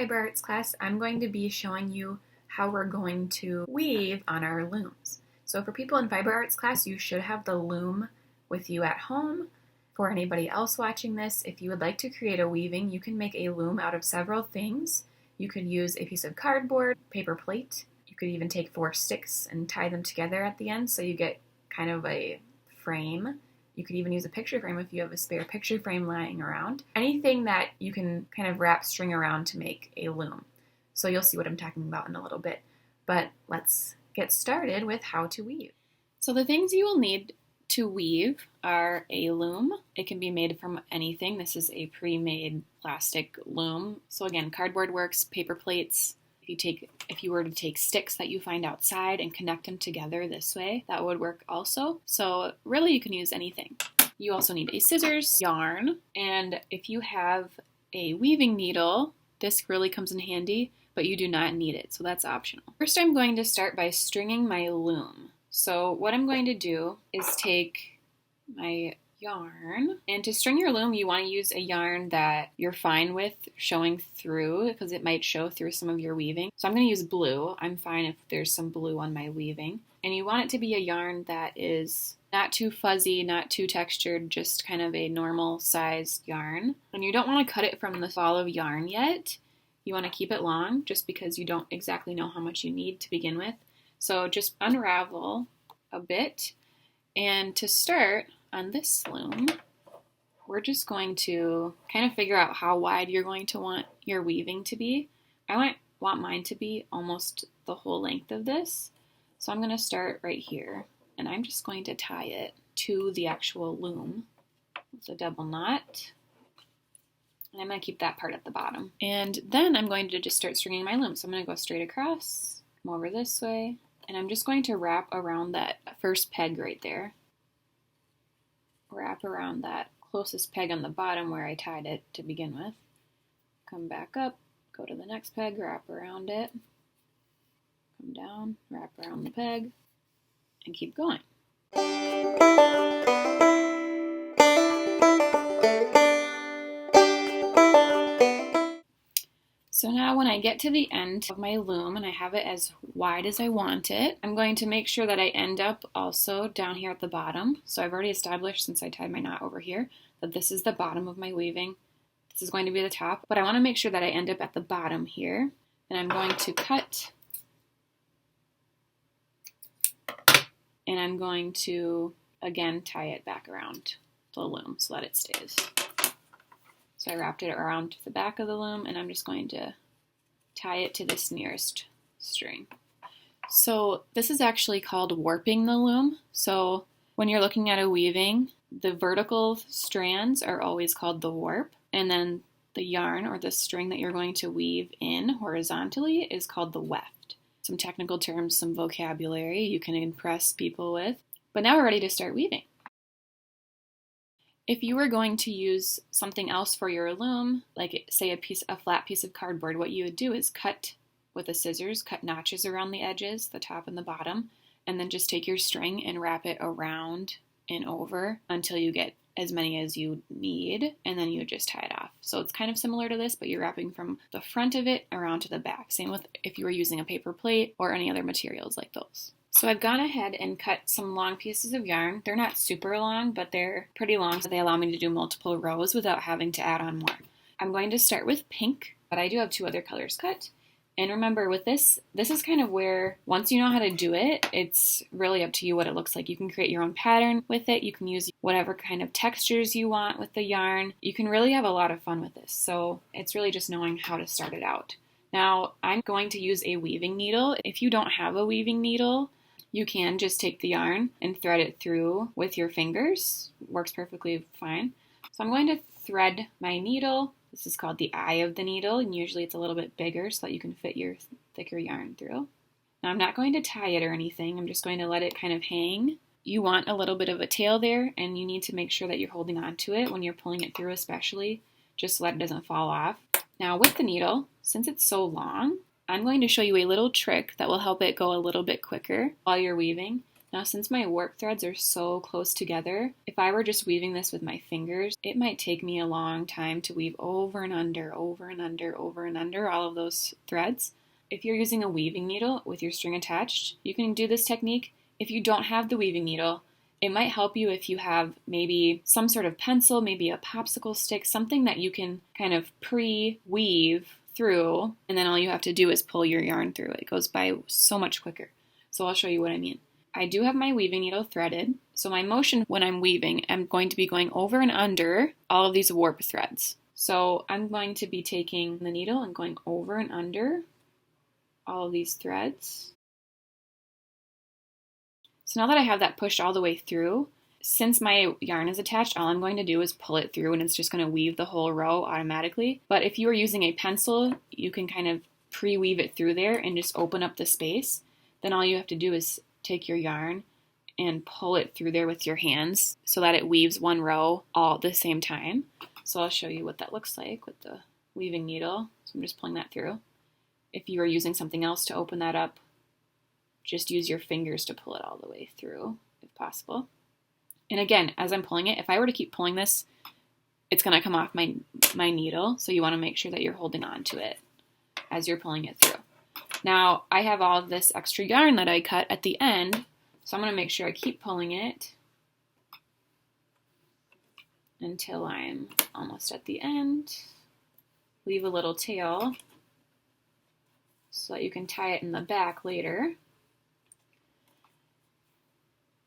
Fiber Arts class, I'm going to be showing you how we're going to weave on our looms. So for people in Fiber Arts class, you should have the loom with you at home. For anybody else watching this, if you would like to create a weaving, you can make a loom out of several things. You could use a piece of cardboard, paper plate. You could even take 4 sticks and tie them together at the end so you get kind of a frame. You could even use a picture frame if you have a spare picture frame lying around. Anything that you can kind of wrap string around to make a loom. So you'll see what I'm talking about in a little bit. But let's get started with how to weave. So the things you will need to weave are a loom. It can be made from anything. This is a pre-made plastic loom. So again, cardboard works, paper plates. If you were to take sticks that you find outside and connect them together this way, that would work also. So really you can use anything. You also need a scissors, yarn, and if you have a weaving needle, this really comes in handy, but you do not need it, so that's optional. First I'm going to start by stringing my loom. So what I'm going to do is take my yarn, and to string your loom you want to use a yarn that you're fine with showing through because it might show through some of your weaving. So I'm going to use blue. I'm fine if there's some blue on my weaving. And you want it to be a yarn that is not too fuzzy, not too textured, just kind of a normal sized yarn. And you don't want to cut it from the ball of yarn yet. You want to keep it long just because you don't exactly know how much you need to begin with. So just unravel a bit, and to start on this loom, we're just going to kind of figure out how wide you're going to want your weaving to be. I want mine to be almost the whole length of this. So I'm going to start right here, and I'm just going to tie it to the actual loom with a double knot. And I'm going to keep that part at the bottom. And then I'm going to just start stringing my loom. So I'm going to go straight across, come over this way, and I'm just going to wrap around that first peg right there. Wrap around that closest peg on the bottom where I tied it to begin with. Come back up, go to the next peg, wrap around it. Come down, wrap around the peg, and keep going. So now when I get to the end of my loom and I have it as wide as I want it, I'm going to make sure that I end up also down here at the bottom. So I've already established, since I tied my knot over here, that this is the bottom of my weaving. This is going to be the top, but I want to make sure that I end up at the bottom here. And I'm going to cut, and I'm going to again tie it back around the loom so that it stays. So I wrapped it around the back of the loom, and I'm just going to tie it to this nearest string. So this is actually called warping the loom. So when you're looking at a weaving, the vertical strands are always called the warp, and then the yarn or the string that you're going to weave in horizontally is called the weft. Some technical terms, some vocabulary you can impress people with. But now we're ready to start weaving. If you were going to use something else for your loom, like say a flat piece of cardboard, what you would do is cut with the scissors, cut notches around the edges, the top and the bottom, and then just take your string and wrap it around and over until you get as many as you need, and then you just tie it off. So it's kind of similar to this, but you're wrapping from the front of it around to the back. Same with if you were using a paper plate or any other materials like those. So I've gone ahead and cut some long pieces of yarn. They're not super long, but they're pretty long, so they allow me to do multiple rows without having to add on more. I'm going to start with pink, but I do have 2 other colors cut. And remember with this is kind of where, once you know how to do it, it's really up to you what it looks like. You can create your own pattern with it. You can use whatever kind of textures you want with the yarn. You can really have a lot of fun with this. So it's really just knowing how to start it out. Now I'm going to use a weaving needle. If you don't have a weaving needle, you can just take the yarn and thread it through with your fingers. Works perfectly fine. So I'm going to thread my needle. This is called the eye of the needle, and usually it's a little bit bigger so that you can fit your thicker yarn through. Now I'm not going to tie it or anything. I'm just going to let it kind of hang. You want a little bit of a tail there, and you need to make sure that you're holding on to it when you're pulling it through especially, just so that it doesn't fall off. Now with the needle, since it's so long, I'm going to show you a little trick that will help it go a little bit quicker while you're weaving. Now, since my warp threads are so close together, if I were just weaving this with my fingers, it might take me a long time to weave over and under, over and under, over and under all of those threads. If you're using a weaving needle with your string attached, you can do this technique. If you don't have the weaving needle, it might help you if you have maybe some sort of pencil, maybe a popsicle stick, something that you can kind of pre-weave through, and then all you have to do is pull your yarn through. It goes by so much quicker. So I'll show you what I mean. I do have my weaving needle threaded, so my motion when I'm weaving, I'm going to be going over and under all of these warp threads. So I'm going to be taking the needle and going over and under all of these threads. So now that I have that pushed all the way through, since my yarn is attached, all I'm going to do is pull it through and it's just going to weave the whole row automatically. But if you are using a pencil, you can kind of pre-weave it through there and just open up the space. Then all you have to do is take your yarn and pull it through there with your hands so that it weaves one row all at the same time. So I'll show you what that looks like with the weaving needle. So I'm just pulling that through. If you are using something else to open that up, just use your fingers to pull it all the way through if possible. And again, as I'm pulling it, if I were to keep pulling this, it's going to come off my needle. So you want to make sure that you're holding on to it as you're pulling it through. Now, I have all of this extra yarn that I cut at the end, so I'm going to make sure I keep pulling it until I'm almost at the end. Leave a little tail so that you can tie it in the back later.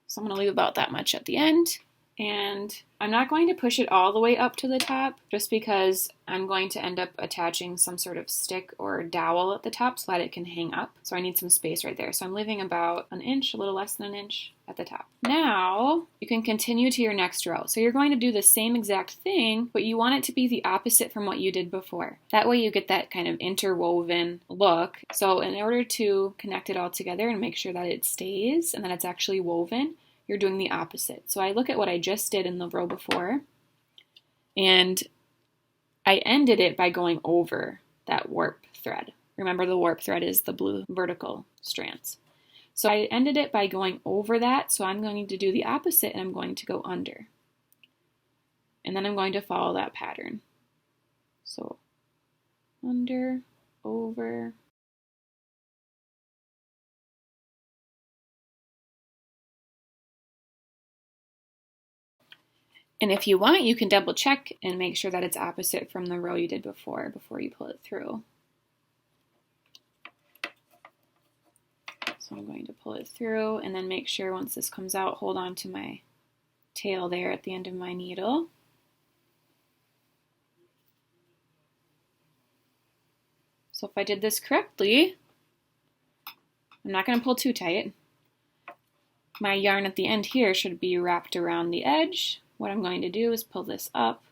So I'm going to leave about that much at the end. And I'm not going to push it all the way up to the top just because I'm going to end up attaching some sort of stick or dowel at the top so that it can hang up. So I need some space right there. So I'm leaving about an inch, a little less than an inch at the top. Now you can continue to your next row. So you're going to do the same exact thing, but you want it to be the opposite from what you did before. That way you get that kind of interwoven look. So in order to connect it all together and make sure that it stays and that it's actually woven, you're doing the opposite. So I look at what I just did in the row before, and I ended it by going over that warp thread. Remember, the warp thread is the blue vertical strands. So I ended it by going over that, so I'm going to do the opposite, and I'm going to go under. And then I'm going to follow that pattern. So under, over. And if you want, you can double check and make sure that it's opposite from the row you did before you pull it through. So I'm going to pull it through and then make sure once this comes out, hold on to my tail there at the end of my needle. So if I did this correctly, I'm not going to pull too tight. My yarn at the end here should be wrapped around the edge. What I'm going to do is pull this up,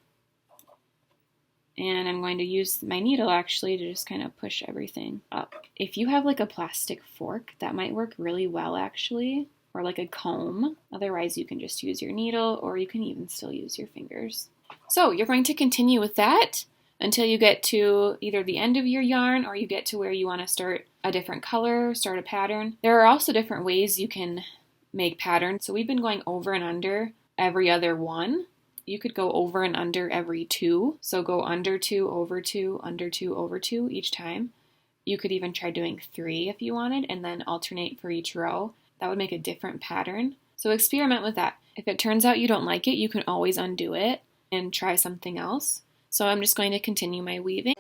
and I'm going to use my needle actually to just kind of push everything up. If you have like a plastic fork, that might work really well actually, or like a comb. Otherwise you can just use your needle, or you can even still use your fingers. So you're going to continue with that until you get to either the end of your yarn or you get to where you want to start a different color, start a pattern. There are also different ways you can make patterns. So we've been going over and under every other one. You could go over and under every two. So go under two, over two, under two, over two each time. You could even try doing 3 if you wanted and then alternate for each row. That would make a different pattern. So experiment with that. If it turns out you don't like it, you can always undo it and try something else. So I'm just going to continue my weaving.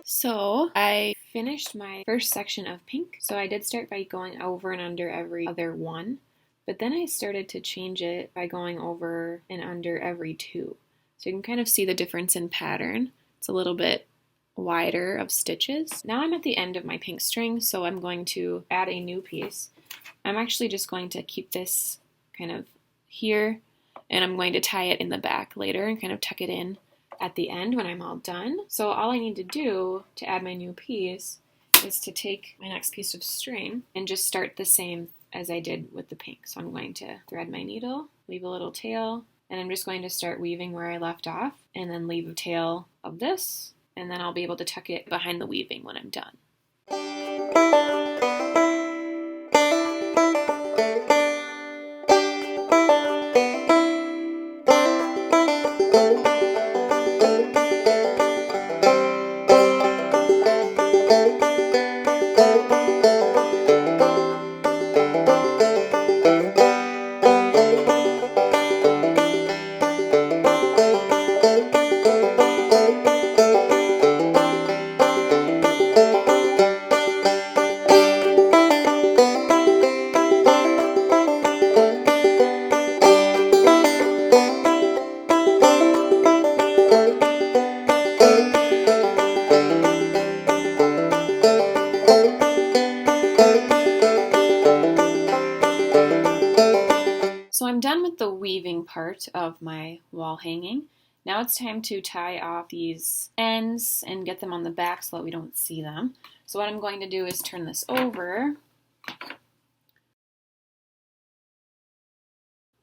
So I finished my first section of pink. So I did start by going over and under every other one, but then I started to change it by going over and under every 2. So you can kind of see the difference in pattern. It's a little bit wider of stitches. Now I'm at the end of my pink string, so I'm going to add a new piece. I'm actually just going to keep this kind of here, and I'm going to tie it in the back later and kind of tuck it in at the end when I'm all done. So all I need to do to add my new piece is to take my next piece of string and just start the same as I did with the pink. So I'm going to thread my needle, leave a little tail, and I'm just going to start weaving where I left off, and then leave a tail of this, and then I'll be able to tuck it behind the weaving when I'm done. So I'm done with the weaving part of my wall hanging. Now it's time to tie off these ends and get them on the back so that we don't see them. So what I'm going to do is turn this over.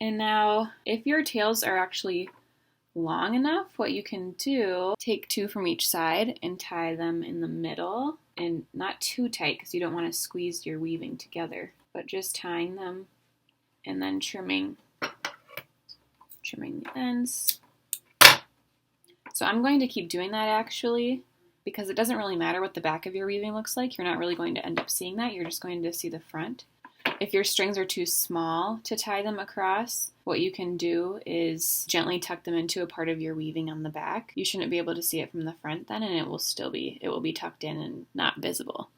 And now, if your tails are actually long enough, what you can do, take 2 from each side and tie them in the middle, and not too tight because you don't want to squeeze your weaving together, but just tying them and then trimming the ends. So I'm going to keep doing that actually, because it doesn't really matter what the back of your weaving looks like. You're not really going to end up seeing that. You're just going to see the front. If your strings are too small to tie them across, what you can do is gently tuck them into a part of your weaving on the back. You shouldn't be able to see it from the front then, and it will be tucked in and not visible.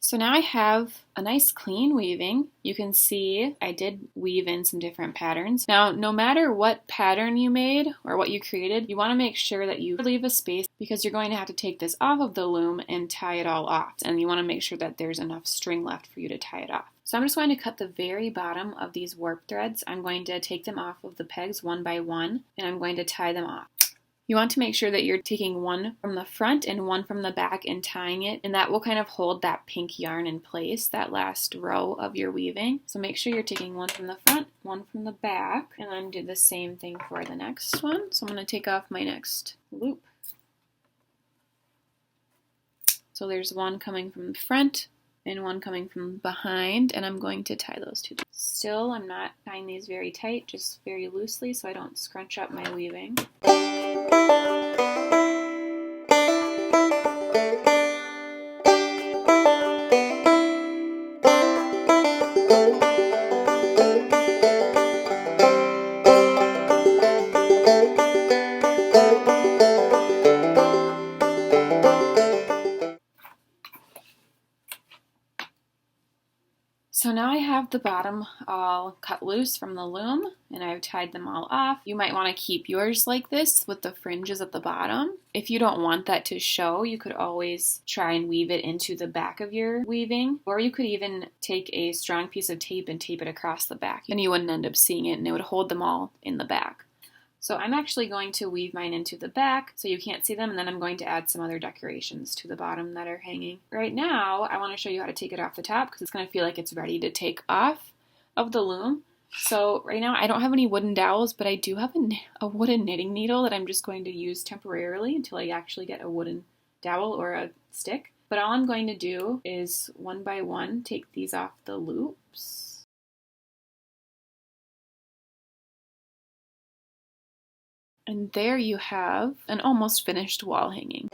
So now I have a nice clean weaving. You can see I did weave in some different patterns. Now, no matter what pattern you made or what you created, you want to make sure that you leave a space because you're going to have to take this off of the loom and tie it all off. And you want to make sure that there's enough string left for you to tie it off. So I'm just going to cut the very bottom of these warp threads. I'm going to take them off of the pegs one by one, and I'm going to tie them off. You want to make sure that you're taking one from the front and one from the back and tying it, and that will kind of hold that pink yarn in place, that last row of your weaving. So make sure you're taking one from the front, one from the back, and then do the same thing for the next one. So I'm going to take off my next loop. So there's one coming from the front and one coming from behind, and I'm going to tie those two. Still, I'm not tying these very tight, just very loosely so I don't scrunch up my weaving. So now I have the bottom all cut loose from the loom, and I've tied them all off. You might want to keep yours like this with the fringes at the bottom. If you don't want that to show, you could always try and weave it into the back of your weaving, or you could even take a strong piece of tape and tape it across the back, and you wouldn't end up seeing it, and it would hold them all in the back. So I'm actually going to weave mine into the back so you can't see them, and then I'm going to add some other decorations to the bottom that are hanging. Right now, I want to show you how to take it off the top because it's going to feel like it's ready to take off of the loom. So right now, I don't have any wooden dowels, but I do have a wooden knitting needle that I'm just going to use temporarily until I actually get a wooden dowel or a stick. But all I'm going to do is one by one take these off the loops. And there you have an almost finished wall hanging.